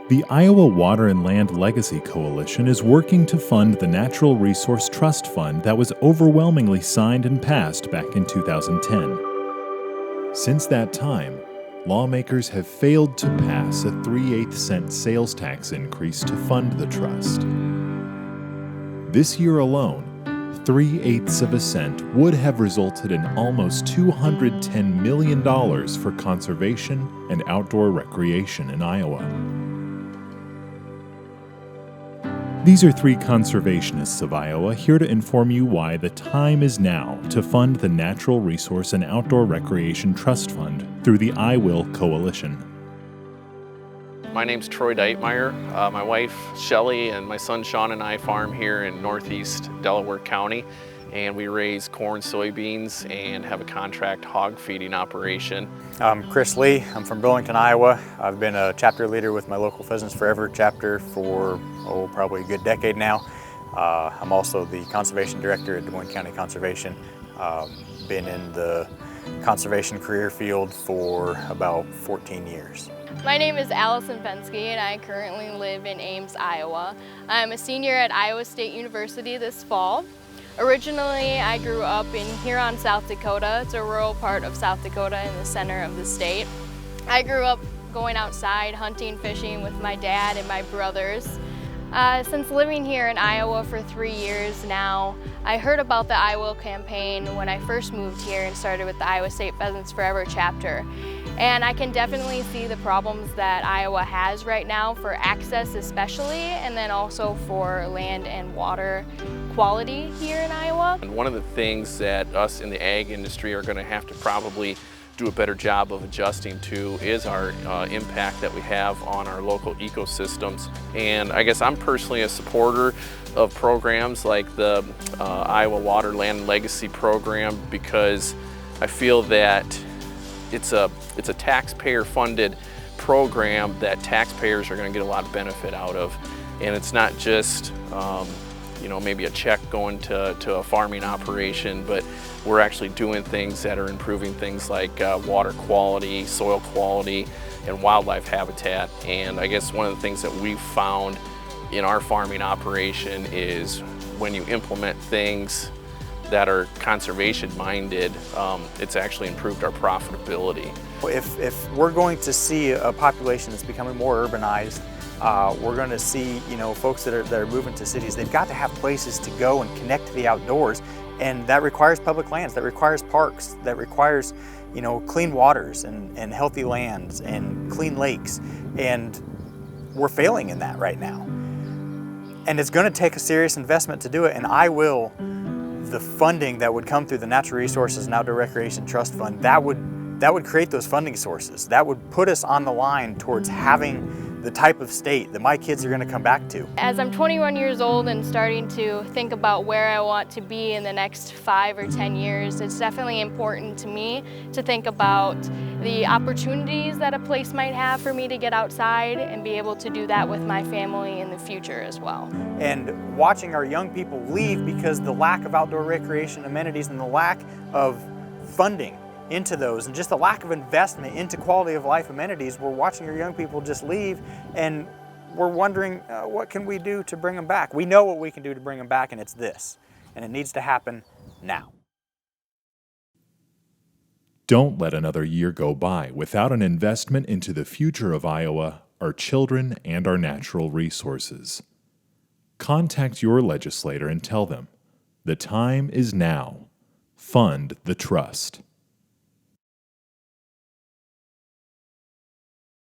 The Iowa Water and Land Legacy Coalition is working to fund the Natural Resource Trust Fund that was overwhelmingly signed and passed back in 2010. Since that time, lawmakers have failed to pass a 3/8-cent sales tax increase to fund the trust. This year alone, 3/8 of a cent would have resulted in almost $210 million for conservation and outdoor recreation in Iowa. These are three conservationists of Iowa here to inform you why the time is now to fund the Natural Resource and Outdoor Recreation Trust Fund through the I Will Coalition. My name's Troy Deitmeyer. My wife Shelley and my son Sean and I farm here in northeast Delaware County, and we raise corn, soybeans, and have a contract hog feeding operation. I'm Chris Lee. I'm from Burlington, Iowa. I've been a chapter leader with my local Pheasants Forever chapter for probably a good decade now. I'm also the conservation director at Des Moines County Conservation. Been in the conservation career field for about 14 years. My name is Allison Pensky and I currently live in Ames, Iowa. I'm a senior at Iowa State University this fall. Originally, I grew up in Huron, South Dakota. It's a rural part of South Dakota in the center of the state. I grew up going outside, hunting, fishing with my dad and my brothers. Since living here in Iowa for 3 years now, I heard about the I Will campaign when I first moved here and started with the Iowa State Pheasants Forever chapter. And I can definitely see the problems that Iowa has right now for access especially, and then also for land and water quality here in Iowa. And one of the things that us in the ag industry are going to have to probably do a better job of adjusting to is our impact that we have on our local ecosystems. And I guess I'm personally a supporter of programs like the Iowa Water Land Legacy program, because I feel that it's a taxpayer-funded program that taxpayers are going to get a lot of benefit out of. And it's not just maybe a check going to a farming operation, but we're actually doing things that are improving things like water quality, soil quality, and wildlife habitat. And I guess one of the things that we've found in our farming operation is when you implement things that are conservation minded, it's actually improved our profitability. If we're going to see a population that's becoming more urbanized, we're going to see, folks that are moving to cities. They've got to have places to go and connect to the outdoors, and that requires public lands, that requires parks, that requires, clean waters and healthy lands and clean lakes, and we're failing in that right now. And it's going to take a serious investment to do it, and the funding that would come through the Natural Resources and Outdoor Recreation Trust Fund, that would create those funding sources. That would put us on the line towards having the type of state that my kids are going to come back to. As I'm 21 years old and starting to think about where I want to be in the next 5 or 10 years, it's definitely important to me to think about the opportunities that a place might have for me to get outside and be able to do that with my family in the future as well. And watching our young people leave because the lack of outdoor recreation amenities and the lack of funding into those and just the lack of investment into quality of life amenities, we're watching our young people just leave, and we're wondering what can we do to bring them back. We know what we can do to bring them back, and it's this, and it needs to happen now. Don't let another year go by without an investment into the future of Iowa, our children, and our natural resources. Contact your legislator and tell them, the time is now. Fund the trust.